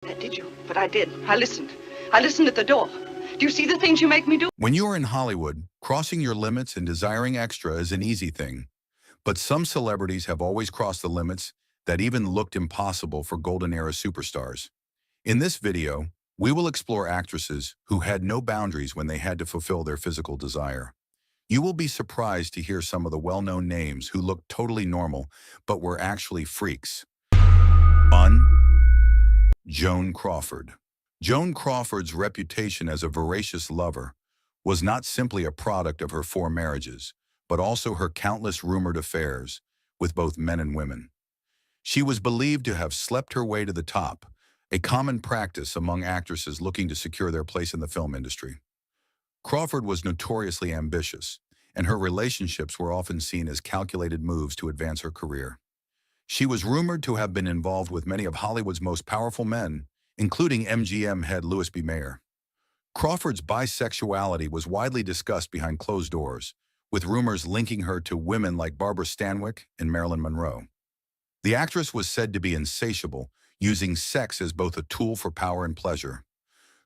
Did you? But I did. I listened. I listened at the door. Do you see the things you make me do? When you are in Hollywood, crossing your limits and desiring extra is an easy thing. But some celebrities have always crossed the limits that even looked impossible for golden era superstars. In this video, we will explore actresses who had no boundaries when they had to fulfill their physical desire. You will be surprised to hear some of the well-known names who looked totally normal but were actually freaks. 1. Joan Crawford. Joan Crawford's reputation as a voracious lover was not simply a product of her 4 marriages, but also her countless rumored affairs with both men and women. She was believed to have slept her way to the top, a common practice among actresses looking to secure their place in the film industry. Crawford was notoriously ambitious, and her relationships were often seen as calculated moves to advance her career. She was rumored to have been involved with many of Hollywood's most powerful men, including MGM head Louis B. Mayer. Crawford's bisexuality was widely discussed behind closed doors, with rumors linking her to women like Barbara Stanwyck and Marilyn Monroe. The actress was said to be insatiable, using sex as both a tool for power and pleasure.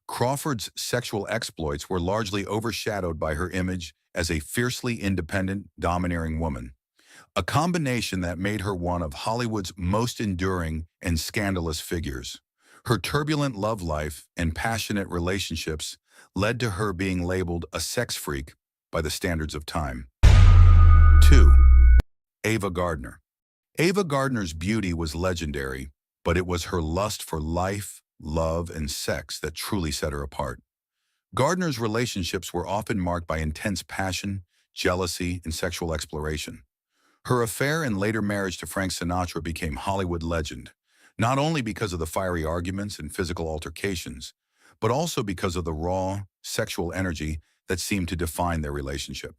Crawford's sexual exploits were largely overshadowed by her image as a fiercely independent, domineering woman, a combination that made her one of Hollywood's most enduring and scandalous figures. Her turbulent love life and passionate relationships led to her being labeled a sex freak by the standards of time. 2. Ava Gardner. Ava Gardner's beauty was legendary, but it was her lust for life, love, and sex that truly set her apart. Gardner's relationships were often marked by intense passion, jealousy, and sexual exploration. Her affair and later marriage to Frank Sinatra became Hollywood legend, not only because of the fiery arguments and physical altercations, but also because of the raw, sexual energy that seemed to define their relationship.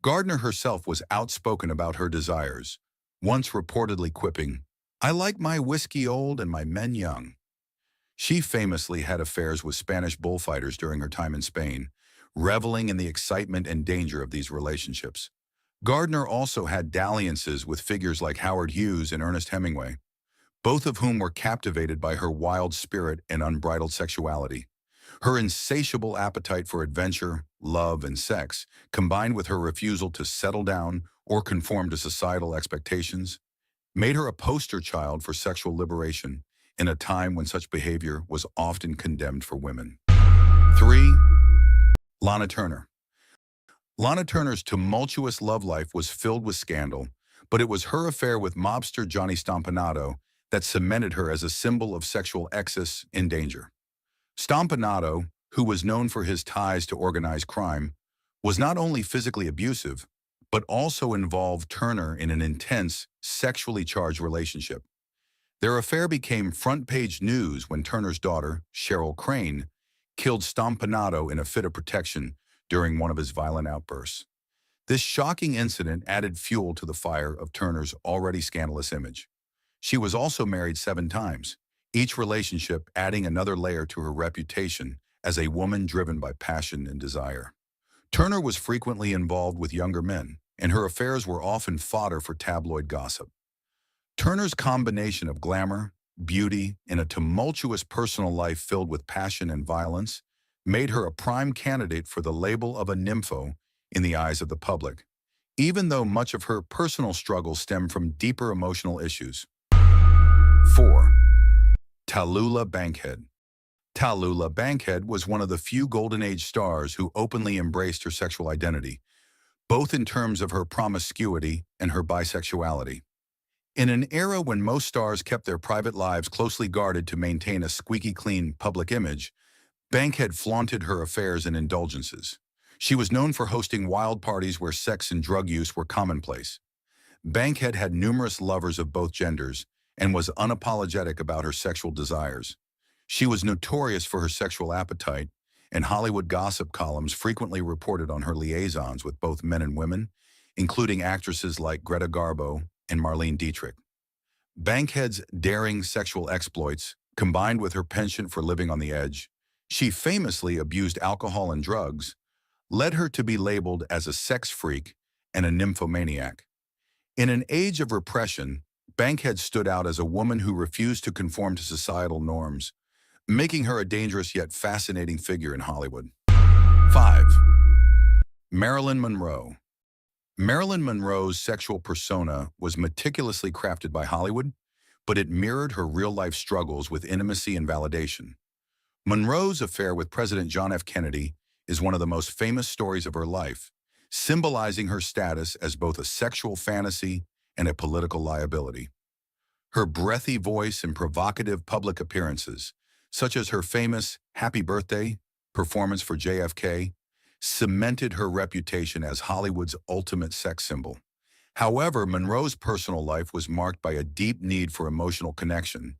Gardner herself was outspoken about her desires, once reportedly quipping, "I like my whiskey old and my men young." She famously had affairs with Spanish bullfighters during her time in Spain, reveling in the excitement and danger of these relationships. Gardner also had dalliances with figures like Howard Hughes and Ernest Hemingway, both of whom were captivated by her wild spirit and unbridled sexuality. Her insatiable appetite for adventure, love, and sex, combined with her refusal to settle down or conform to societal expectations, made her a poster child for sexual liberation in a time when such behavior was often condemned for women. 3. Lana Turner. Lana Turner's tumultuous love life was filled with scandal, but it was her affair with mobster Johnny Stompanato that cemented her as a symbol of sexual excess and danger. Stompanato, who was known for his ties to organized crime, was not only physically abusive, but also involved Turner in an intense, sexually charged relationship. Their affair became front-page news when Turner's daughter, Cheryl Crane, killed Stompanato in a fit of protection during one of his violent outbursts. This shocking incident added fuel to the fire of Turner's already scandalous image. She was also married 7 times, each relationship adding another layer to her reputation as a woman driven by passion and desire. Turner was frequently involved with younger men, and her affairs were often fodder for tabloid gossip. Turner's combination of glamour, beauty, and a tumultuous personal life filled with passion and violence made her a prime candidate for the label of a nympho in the eyes of the public, even though much of her personal struggles stem from deeper emotional issues. 4. Tallulah Bankhead. Tallulah Bankhead was one of the few Golden Age stars who openly embraced her sexual identity, both in terms of her promiscuity and her bisexuality. In an era when most stars kept their private lives closely guarded to maintain a squeaky clean public image, Bankhead flaunted her affairs and indulgences. She was known for hosting wild parties where sex and drug use were commonplace. Bankhead had numerous lovers of both genders and was unapologetic about her sexual desires. She was notorious for her sexual appetite, and Hollywood gossip columns frequently reported on her liaisons with both men and women, including actresses like Greta Garbo and Marlene Dietrich. Bankhead's daring sexual exploits, combined with her penchant for living on the edge, she famously abused alcohol and drugs, led her to be labeled as a sex freak and a nymphomaniac. In an age of repression, Bankhead stood out as a woman who refused to conform to societal norms, making her a dangerous yet fascinating figure in Hollywood. 5. Marilyn Monroe. Marilyn Monroe's sexual persona was meticulously crafted by Hollywood, but it mirrored her real-life struggles with intimacy and validation. Monroe's affair with President John F. Kennedy is one of the most famous stories of her life, symbolizing her status as both a sexual fantasy and a political liability. Her breathy voice and provocative public appearances, such as her famous Happy Birthday performance for JFK, cemented her reputation as Hollywood's ultimate sex symbol. However, Monroe's personal life was marked by a deep need for emotional connection,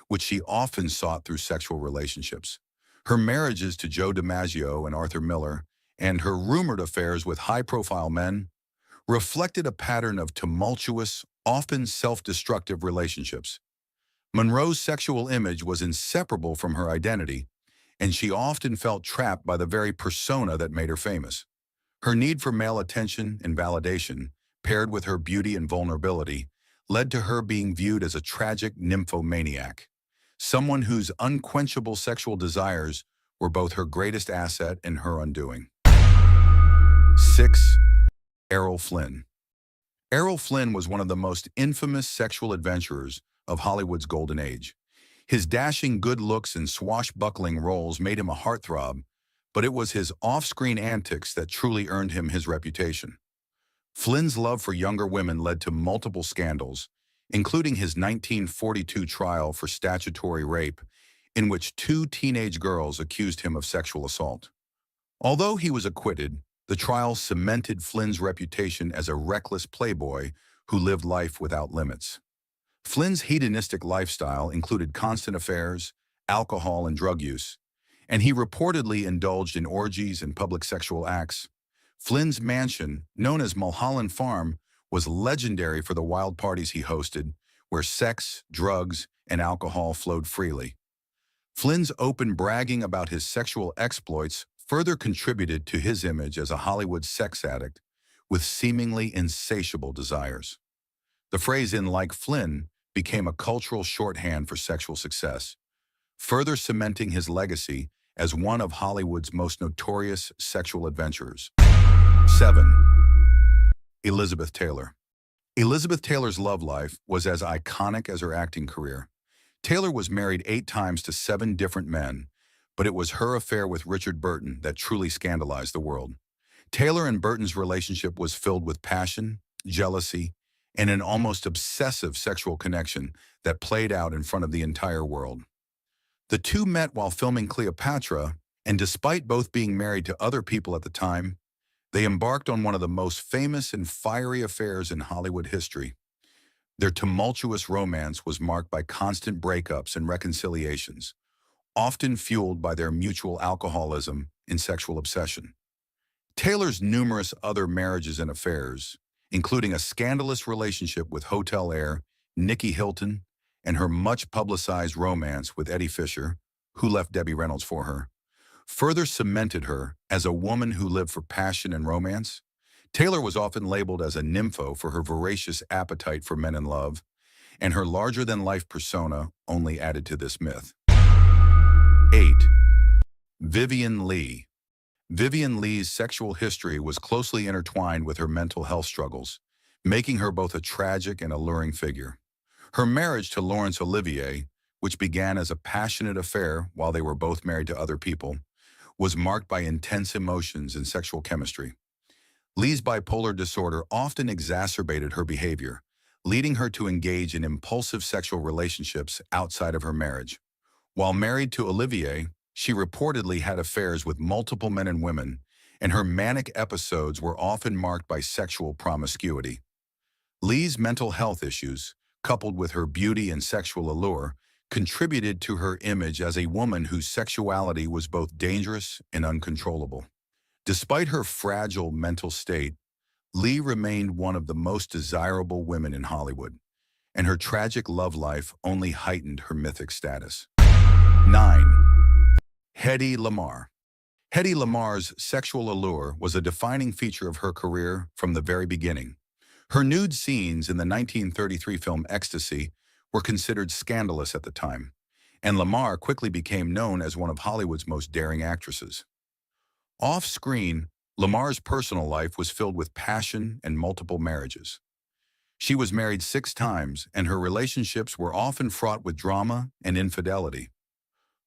which she often sought through sexual relationships. Her marriages to Joe DiMaggio and Arthur Miller, and her rumored affairs with high-profile men, reflected a pattern of tumultuous, often self-destructive relationships. Monroe's sexual image was inseparable from her identity, and she often felt trapped by the very persona that made her famous. Her need for male attention and validation, paired with her beauty and vulnerability, led to her being viewed as a tragic nymphomaniac, someone whose unquenchable sexual desires were both her greatest asset and her undoing. 6. Errol Flynn. Errol Flynn was one of the most infamous sexual adventurers of Hollywood's golden age. His dashing good looks and swashbuckling roles made him a heartthrob, but it was his off-screen antics that truly earned him his reputation. Flynn's love for younger women led to multiple scandals, including his 1942 trial for statutory rape, in which 2 teenage girls accused him of sexual assault. Although he was acquitted, the trial cemented Flynn's reputation as a reckless playboy who lived life without limits. Flynn's hedonistic lifestyle included constant affairs, alcohol, and drug use, and he reportedly indulged in orgies and public sexual acts. Flynn's mansion, known as Mulholland Farm, was legendary for the wild parties he hosted, where sex, drugs, and alcohol flowed freely. Flynn's open bragging about his sexual exploits further contributed to his image as a Hollywood sex addict with seemingly insatiable desires. The phrase "in like Flynn" became a cultural shorthand for sexual success, further cementing his legacy as one of Hollywood's most notorious sexual adventurers. 7. Elizabeth Taylor. Elizabeth Taylor's love life was as iconic as her acting career. Taylor was married 8 times to 7 different men, but it was her affair with Richard Burton that truly scandalized the world. Taylor and Burton's relationship was filled with passion, jealousy, and an almost obsessive sexual connection that played out in front of the entire world. The two met while filming Cleopatra, and despite both being married to other people at the time, they embarked on one of the most famous and fiery affairs in Hollywood history. Their tumultuous romance was marked by constant breakups and reconciliations, often fueled by their mutual alcoholism and sexual obsession. Taylor's numerous other marriages and affairs, including a scandalous relationship with hotel heir Nikki Hilton and her much-publicized romance with Eddie Fisher, who left Debbie Reynolds for her, further cemented her as a woman who lived for passion and romance. Taylor was often labeled as a nympho for her voracious appetite for men in love, and her larger-than-life persona only added to this myth. 8. Vivien Leigh. Vivien Leigh's sexual history was closely intertwined with her mental health struggles, making her both a tragic and alluring figure. Her marriage to Laurence Olivier, which began as a passionate affair while they were both married to other people, was marked by intense emotions and sexual chemistry. Leigh's bipolar disorder often exacerbated her behavior, leading her to engage in impulsive sexual relationships outside of her marriage. While married to Olivier, she reportedly had affairs with multiple men and women, and her manic episodes were often marked by sexual promiscuity. Leigh's mental health issues, coupled with her beauty and sexual allure, contributed to her image as a woman whose sexuality was both dangerous and uncontrollable. Despite her fragile mental state, Leigh remained one of the most desirable women in Hollywood, and her tragic love life only heightened her mythic status. 9. Hedy Lamarr. Hedy Lamarr's sexual allure was a defining feature of her career from the very beginning. Her nude scenes in the 1933 film Ecstasy were considered scandalous at the time, and Lamar quickly became known as one of Hollywood's most daring actresses. Off-screen, Lamar's personal life was filled with passion and multiple marriages. She was married 6 times, and her relationships were often fraught with drama and infidelity.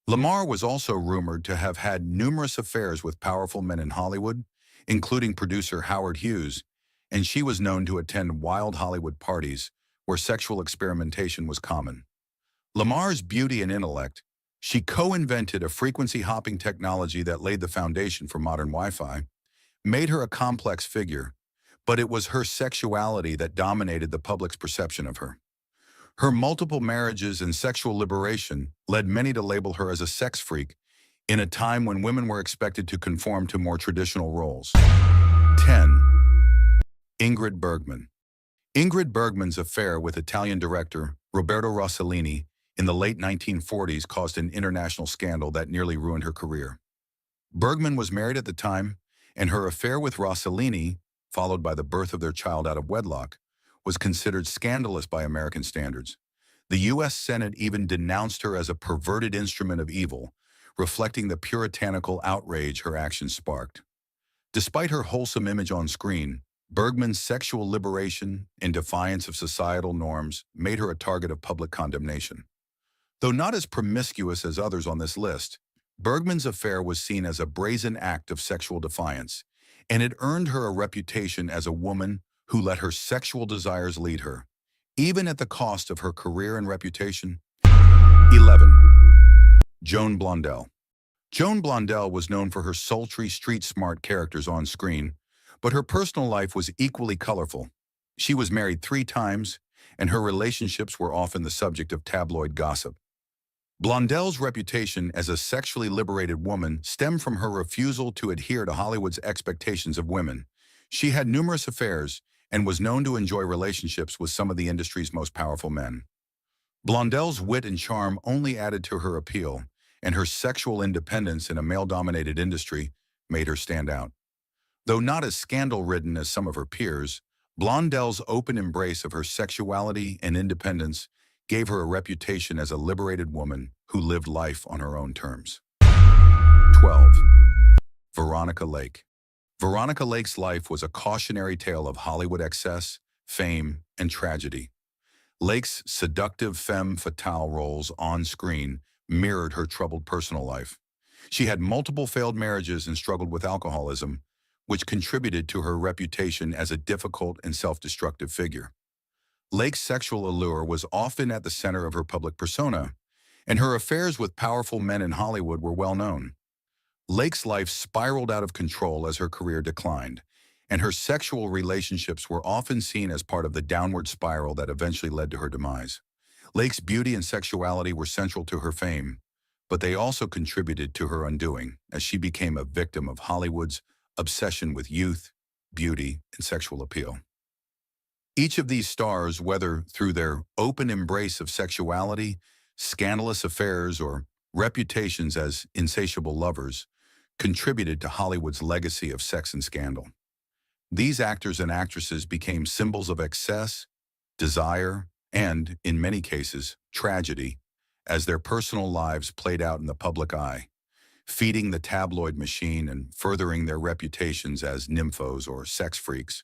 Lamar was also rumored to have had numerous affairs with powerful men in Hollywood, including producer Howard Hughes, and she was known to attend wild Hollywood parties where sexual experimentation was common. Lamar's beauty and intellect, she co-invented a frequency-hopping technology that laid the foundation for modern Wi-Fi, made her a complex figure, but it was her sexuality that dominated the public's perception of her. Her multiple marriages and sexual liberation led many to label her as a sex freak in a time when women were expected to conform to more traditional roles. 10. Ingrid Bergman. Ingrid Bergman's affair with Italian director Roberto Rossellini in the late 1940s caused an international scandal that nearly ruined her career. Bergman was married at the time, and her affair with Rossellini, followed by the birth of their child out of wedlock, was considered scandalous by American standards. The U.S. Senate even denounced her as a perverted instrument of evil, reflecting the puritanical outrage her actions sparked. Despite her wholesome image on screen, Bergman's sexual liberation, in defiance of societal norms, made her a target of public condemnation. Though not as promiscuous as others on this list, Bergman's affair was seen as a brazen act of sexual defiance, and it earned her a reputation as a woman who let her sexual desires lead her, even at the cost of her career and reputation. 11. Joan Blondell. Joan Blondell was known for her sultry, street-smart characters on screen, but her personal life was equally colorful. She was married 3 times, and her relationships were often the subject of tabloid gossip. Blondell's reputation as a sexually liberated woman stemmed from her refusal to adhere to Hollywood's expectations of women. She had numerous affairs and was known to enjoy relationships with some of the industry's most powerful men. Blondell's wit and charm only added to her appeal, and her sexual independence in a male-dominated industry made her stand out. Though not as scandal-ridden as some of her peers, Blondell's open embrace of her sexuality and independence gave her a reputation as a liberated woman who lived life on her own terms. 12. Veronica Lake. Veronica Lake's life was a cautionary tale of Hollywood excess, fame, and tragedy. Lake's seductive femme fatale roles on screen mirrored her troubled personal life. She had multiple failed marriages and struggled with alcoholism, which contributed to her reputation as a difficult and self-destructive figure. Lake's sexual allure was often at the center of her public persona, and her affairs with powerful men in Hollywood were well known. Lake's life spiraled out of control as her career declined, and her sexual relationships were often seen as part of the downward spiral that eventually led to her demise. Lake's beauty and sexuality were central to her fame, but they also contributed to her undoing as she became a victim of Hollywood's obsession with youth, beauty, and sexual appeal. Each of these stars, whether through their open embrace of sexuality, scandalous affairs, or reputations as insatiable lovers, contributed to Hollywood's legacy of sex and scandal. These actors and actresses became symbols of excess, desire, and, in many cases, tragedy, as their personal lives played out in the public eye, feeding the tabloid machine and furthering their reputations as nymphos or sex freaks.